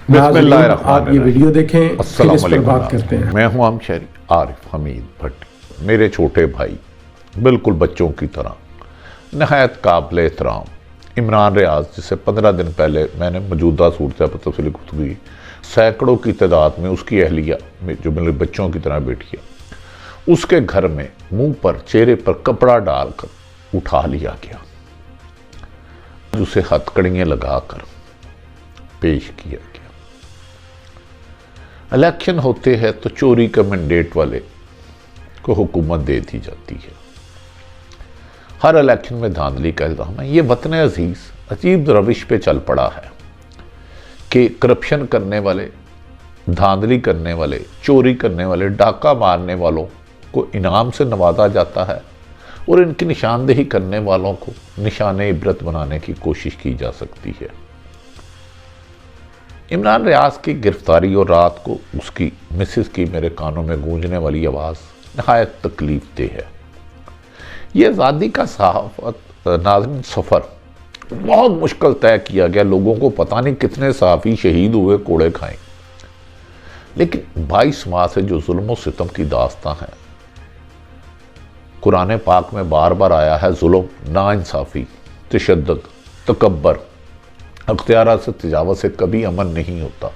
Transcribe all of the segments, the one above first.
आप ये वीडियो देखें, फिर इस पर बात करते हैं। मैं हूं हमशहरी आरिफ हमीद भट्टी। मेरे छोटे भाई बिल्कुल बच्चों की तरह नहायत काबिल एहतराम इमरान रियाज, जिसे 15 दिन पहले मैंने मौजूदा सूरत पर तफसीली गुफ्तगू की, सैकड़ों की तादाद में उसकी अहलिया में जो मेरे बच्चों की तरह बैठी है, उसके घर में मुंह पर चेहरे पर कपड़ा डालकर उठा लिया गया, उसे हथकड़ियाँ लगाकर पेश किया गया। इलेक्शन होते हैं तो चोरी का मैंडेट वाले को हुकूमत दे दी जाती है। हर इलेक्शन में धांधली का इल्जाम है। ये वतन अजीज अजीब रविश पे चल पड़ा है कि करप्शन करने वाले, धांधली करने वाले, चोरी करने वाले, डाका मारने वालों को इनाम से नवाजा जाता है और इनकी निशानदेही करने वालों को निशाने इबरत बनाने की कोशिश की जा सकती है। इमरान रियाज की गिरफ्तारी और रात को उसकी मिसेस की मेरे कानों में गूंजने वाली आवाज़ नहायत तकलीफ दे है। ये आज़ादी का सहाफ़त नाज़रीन सफ़र बहुत मुश्किल तय किया गया। लोगों को पता नहीं कितने सहाफ़ी शहीद हुए, कोड़े खाए, लेकिन 22 माह से जो जुल्म सितम की दास्तां है, कुरान पाक में बार बार आया है, जुल्म, नाइंसाफ़ी, तशद्दुद, तकब्बर, अख्तियारात से तजावुज़ से कभी अमन नहीं होता,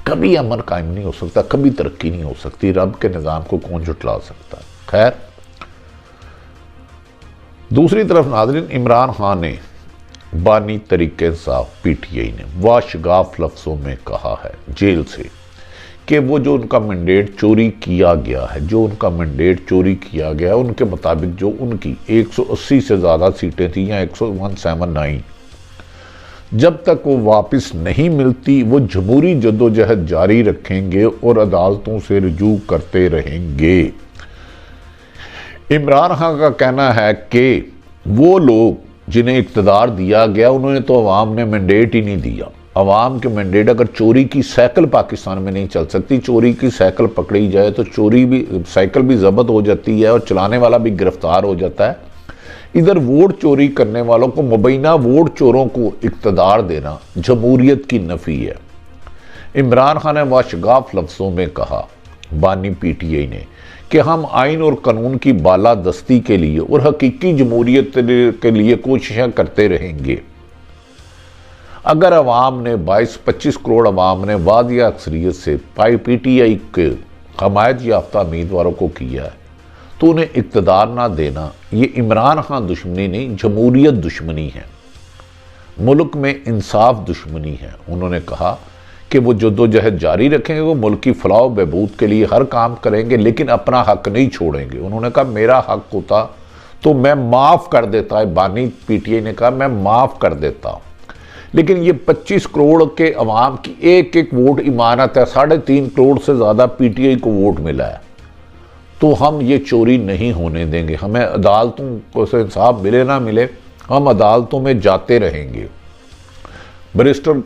कभी अमन कायम नहीं हो सकता, कभी तरक्की नहीं हो सकती। रब के निज़ाम को कौन झुटला सकता है। खैर, दूसरी तरफ नाज़रीन, इमरान खान ने बानी तरीके इंसाफ पीटीआई ने वाशगाफ लफ्ज़ों में कहा है जेल से कि वो जो उनका मैंडेट चोरी किया गया है, जो उनका मैंडेट चोरी किया गया है, उनके मुताबिक जो उनकी 180 से ज़्यादा सीटें थी या 179, जब तक वो वापस नहीं मिलती वो जमहूरी जद्दोजहद जारी रखेंगे और अदालतों से रुजू करते रहेंगे। इमरान खान का कहना है कि वो लोग जिन्हें इक़्तिदार दिया गया, उन्होंने तो अवाम ने मैंडेट ही नहीं दिया। अवाम के मैंडेट, अगर चोरी की साइकिल पाकिस्तान में नहीं चल सकती, चोरी की साइकिल पकड़ी जाए तो चोरी भी, साइकिल भी जब्त हो जाती है और चलाने वाला भी गिरफ्तार हो जाता है। इधर वोट चोरी करने वालों को, मुबैना वोट चोरों को इक़्तिदार देना जमहूरियत की नफ़ी है। इमरान खान ने वाशगाफ लफ्ज़ों में कहा, बानी पीटीआई ने, कि हम आइन और कानून की बालादस्ती के लिए और हकीकी जमहूरियत के लिए कोशिशें करते रहेंगे। अगर अवाम ने 22-25 करोड़ अवाम ने वादिया अक्सरियत से पीटीआई के हमायत याफ्ता उम्मीदवारों को किया है, तो उन्हें इक़्तिदार ना देना ये इमरान खान दुश्मनी नहीं, जमहूरियत दुश्मनी है, मुल्क में इंसाफ दुश्मनी है। उन्होंने कहा कि वो जद्दोजहद जारी रखेंगे, वो मुल्क की फलाह बहबूद के लिए हर काम करेंगे, लेकिन अपना हक नहीं छोड़ेंगे। उन्होंने कहा मेरा हक होता तो मैं माफ़ कर देता है। बानी पीटीआई ने कहा मैं माफ़ कर देता, लेकिन ये 25 करोड़ के अवाम की एक एक वोट इमानत है। 3.5 करोड़ से ज़्यादा पीटीआई को वोट मिला है, तो हम ये चोरी नहीं होने देंगे। हमें अदालतों को से इंसाफ मिले ना मिले, हम अदालतों में जाते रहेंगे। बैरिस्टर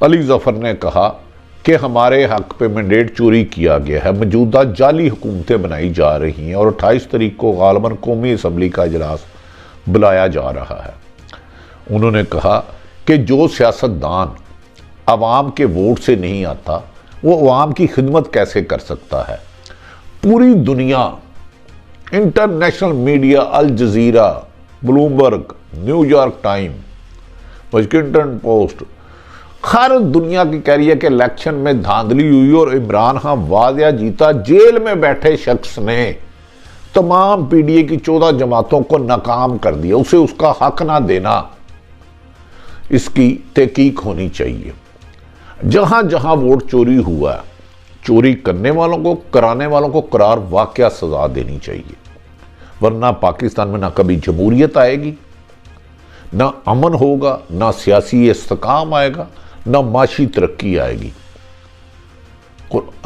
अली जफर ने कहा कि हमारे हक पे मैंडेट चोरी किया गया है, मौजूदा जाली हुकूमतें बनाई जा रही हैं और 28 तारीख को गालबन कौमी असम्बली का इजलास बुलाया जा रहा है। उन्होंने कहा कि जो सियासतदान अवाम के वोट से नहीं आता, वो अवाम की खिदमत कैसे कर सकता है। पूरी दुनिया, international media, Al Jazeera, Bloomberg, New York time, Washington post, हर दुनिया की कह रही है कि इलेक्शन में धांधली हुई और इमरान खान वादिया जीता। जेल में बैठे शख्स ने तमाम पीडीए की 14 जमातों को नाकाम कर दिया। उसे उसका हक ना देना, इसकी तहकीक होनी चाहिए। जहां जहां वोट चोरी हुआ, चोरी करने वालों को, कराने वालों को करार वाकया सजा देनी चाहिए, वरना पाकिस्तान में ना कभी जमहूरियत आएगी, ना अमन होगा, ना सियासी इस्तेकाम आएगा, ना माशी तरक्की आएगी।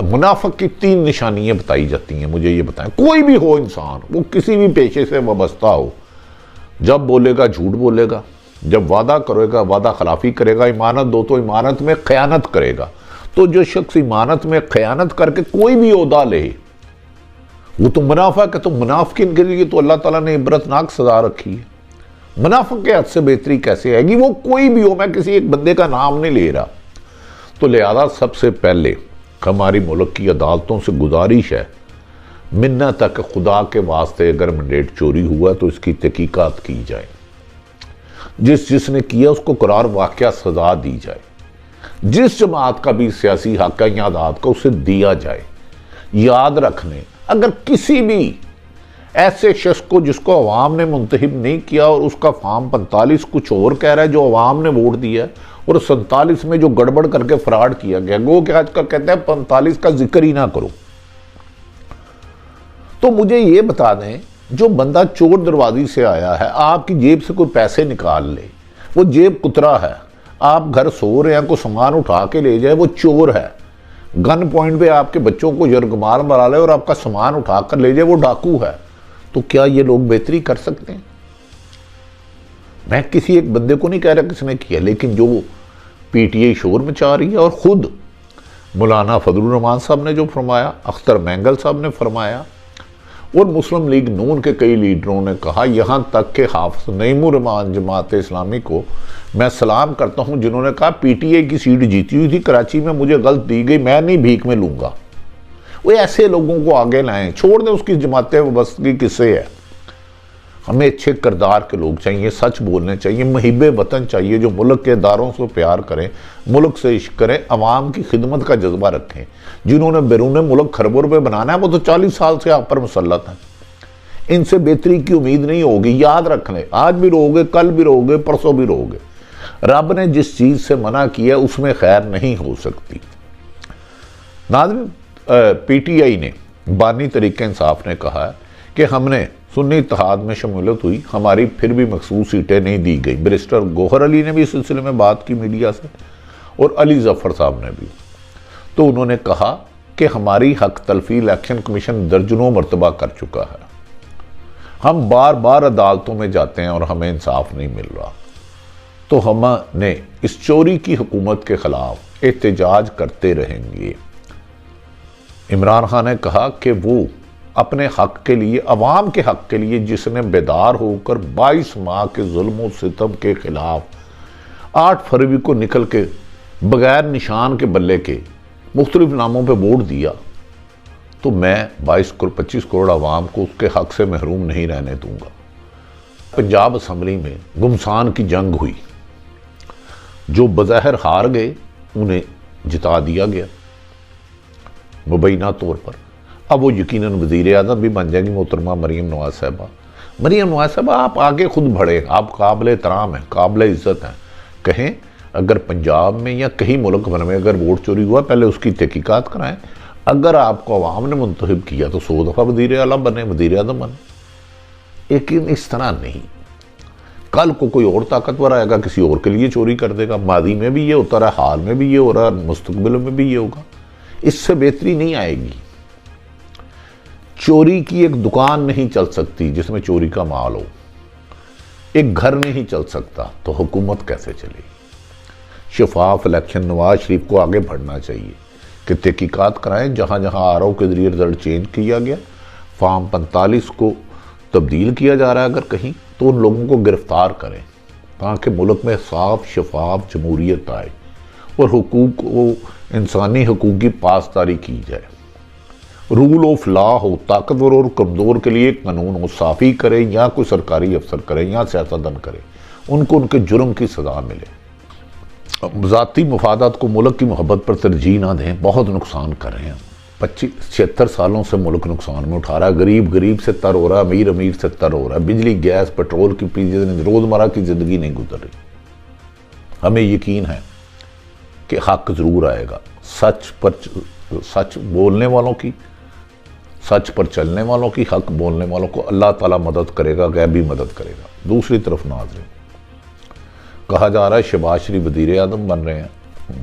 मुनाफिक की 3 निशानियां बताई जाती हैं। मुझे ये बताएं, कोई भी हो इंसान, वो किसी भी पेशे से वाबस्ता हो, जब बोलेगा झूठ बोलेगा, जब वादा करेगा वादा खिलाफी करेगा, इमानत दो तो इमानत में खयानत करेगा। तो जो शख्स इमानत में खयानत करके कोई भी ओहदा ले, वो तो मुनाफिक है। तो मुनाफिकीन के लिए तो अल्लाह ताला ने इबरतनाक सजा रखी है। मुनाफिक के हद से बेहतरी कैसे आएगी? वो कोई भी हो, मैं किसी एक बंदे का नाम नहीं ले रहा, तो लिहाजा सबसे पहले हमारी मुल्क की अदालतों से गुजारिश है, मिन्नत तक खुदा के वास्ते अगर मैंडेट चोरी हुआ तो इसकी तहकीकात की जाए, जिसने किया उसको करार वाक़या सजा दी जाए, जिस जमात का भी सियासी हक है या आज़ाद का उसे दिया जाए। याद रखने, अगर किसी भी ऐसे शख्स को जिसको अवाम ने मुंतखब नहीं किया और उसका फॉर्म 45 कुछ और कह रहा है जो अवाम ने वोट दिया और 47 में जो गड़बड़ करके फ्रॉड किया गया, वो क्या आजकल कहते हैं 45 का जिक्र ही ना करो। तो मुझे ये बता दें, जो बंदा चोर दरवाजे से आया है, आपकी जेब से कोई पैसे निकाल ले, वो जेब कुतरा है, आप घर सो रहे हैं, कोई सामान उठा के ले जाए, वो चोर है। गन पॉइंट पे आपके बच्चों को यरगमार मरा ले और आपका सामान उठा कर ले जाए, वो डाकू है। तो क्या ये लोग बेहतरी कर सकते हैं? मैं किसी एक बंदे को नहीं कह रहा किसने किया, लेकिन जो पीटीआई शोर मचा रही है और खुद मौलाना फजलुर रहमान साहब ने जो फरमाया, अख्तर मैंगल साहब ने फरमाया और मुस्लिम लीग नून के कई लीडरों ने कहा, यहां तक के हाफिज नईमुर रहमान जमात इस्लामी को मैं सलाम करता हूं जिन्होंने कहा पीटीआई की सीट जीती हुई थी कराची में, मुझे गलत दी गई, मैं नहीं भीख में लूंगा। वो ऐसे लोगों को आगे लाएं, छोड़ दें उसकी जमातें वबस्तगी किससे है। हमें अच्छे किरदार के लोग चाहिए, सच बोलने चाहिए, मुहिब्बे वतन चाहिए, जो मुल्क के इदारों से प्यार करें, मुल्क से इश्क करें, अवाम की खिदमत का जज्बा रखें। जिन्होंने बैरून मुल्क खरबों रुपये बनाना है वो तो 40 साल से आप पर मुसल्लत हैं, इनसे बेहतरी की उम्मीद नहीं होगी। याद रख लें, आज भी रोगे, कल भी रोगे, परसों भी रोगे। रब ने जिस चीज़ से मना किया उसमें खैर नहीं हो सकती। नाज़रीन, पीटीआई ने बानी तरीके इंसाफ ने कहा है कि हमने सुन्नी इत्तेहाद में शमूलियत हुई, हमारी फिर भी मखसूस सीटें नहीं दी गई। बैरिस्टर गौहर अली ने भी इस सिलसिले में बात की मीडिया से और अली जफ़र साहब ने भी। तो उन्होंने कहा कि हमारी हक तलफी इलेक्शन कमीशन दर्जनों मरतबा कर चुका है, हम बार बार अदालतों में जाते हैं और हमें इंसाफ नहीं मिल रहा। तो हमने इस चोरी की हुकूमत के खिलाफ एहतजाज करते रहेंगे। इमरान खान ने कहा कि वो अपने हक के लिए, अवाम के हक के लिए, जिसने बेदार होकर 22 माह के जुल्म सितम के खिलाफ 8 फरवरी को निकल के बगैर निशान के बल्ले के मुख्तलिफ नामों पे वोट दिया, तो मैं 25 करोड़ अवाम को उसके हक से महरूम नहीं रहने दूंगा। पंजाब असम्बली में गुमसान की जंग हुई, जो बज़ाहिर हार गए उन्हें जिता दिया गया मुबैना तौर पर। अब वो यकीनन वज़ीर आज़म भी बन जाएंगी मोहतरमा मरीम नवाज साहबा। मरीम नवाज साहबा, आप आगे खुद बढ़े, आप काबिल एहतराम हैं, काबिल इज़्ज़त हैं। कहें अगर पंजाब में या कहीं मुल्क भर में अगर वोट चोरी हुआ, पहले उसकी तहकीकात कराएं। अगर आपको अवाम ने मुंतखब किया तो 100 दफ़ा वज़ीर आला बने, वज़ीर आज़म बने, लेकिन इस तरह नहीं। कल को कोई और ताकतवर आएगा, किसी और के लिए चोरी कर देगा। मादी में भी ये होता रहा, हाल में भी ये हो रहा, मुस्तकबिल में भी ये होगा। इससे बेहतरी नहीं आएगी। चोरी की एक दुकान नहीं चल सकती जिसमें चोरी का माल हो, एक घर नहीं चल सकता, तो हुकूमत कैसे चलेगी? शफाफ इलेक्शन, नवाज शरीफ को आगे बढ़ना चाहिए कि तहकीकात कराएं। जहां जहां आरओ के जरिए रिजल्ट चेंज किया गया, फॉर्म 45 को तब्दील किया जा रहा है अगर कहीं, तो उन लोगों को गिरफ्तार करें ताकि मुल्क में साफ शफाफ जमहूरियत आए और हुकूक को, इंसानी हुकूक की पासदारी की जाए। रूल ऑफ लॉ हो, ताकतवर और कमज़ोर के लिए कानून हो, साफ़ी करे या कोई सरकारी अफसर करे या सियासतदान करे, उनको उनके जुर्म की सज़ा मिले। ज़ाती मफादात को मुल्क की मोहब्बत पर तरजीह ना दें, बहुत नुकसान कर रहे हैं। 75 सालों से मुल्क नुकसान में उठा रहा है। गरीब गरीब से तर हो रहा है, अमीर अमीर से तर हो रहा है। बिजली, गैस, पेट्रोल की रोज़मर्रा की ज़िंदगी नहीं गुजर रही। हमें यकीन है कि हक ज़रूर आएगा। सच बोलने वालों की, सच पर चलने वालों की, हक बोलने वालों को अल्लाह ताला मदद करेगा, गैब भी मदद करेगा। दूसरी तरफ नाज़रीन, कहा जा रहा है शहबाज शरीफ वज़ीर आज़म बन रहे हैं,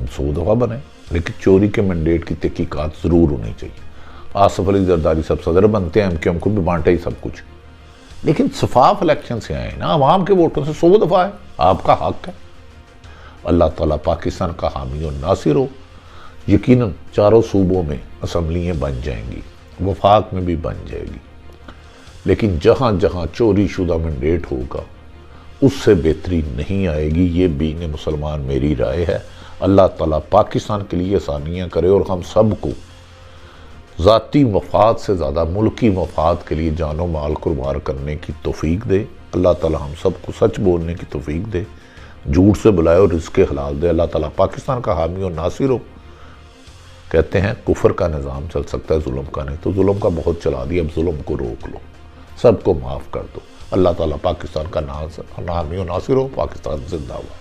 100 दफ़ा बने, लेकिन चोरी के मैंडेट की तहकीकात ज़रूर होनी चाहिए। आसिफ अली ज़रदारी सब सदर बनते हैं, एमक्यूएम को भी बांटे ही सब कुछ, लेकिन शफाफ इलेक्शन से आए ना, आवाम के वोटों से 100 दफ़ा है, आपका हक है। अल्लाह ताला पाकिस्तान का हामी और नासिर हो। यकीनन चारों सूबों में असम्बलियाँ बन जाएंगी, वफाक में भी बन जाएगी, लेकिन जहाँ जहाँ चोरी शुदा मैंडेट होगा उससे बेहतरी नहीं आएगी। ये बीन मुसलमान मेरी राय है। अल्लाह ताला पाकिस्तान के लिए आसानियाँ करे और हम सब को ज़ाती मफाद से ज़्यादा मुल्की मफाद के लिए जानो माल कुर्बान करने की तौफीक दे। अल्लाह ताला हम सब को सच बोलने की तौफीक दे, झूठ से बुलाए और रिज़्क़े हलाल दे। अल्लाह ताला पाकिस्तान का हामी और नासिर हो। कहते हैं कुफर का निज़ाम चल सकता है, जुल्म का नहीं। तो जुल्म का बहुत चला दिया, अब जुल्म को रोक लो, सबको माफ़ कर दो। अल्लाह ताला पाकिस्तान का हामी और नासिर हो। पाकिस्तान जिंदाबाद।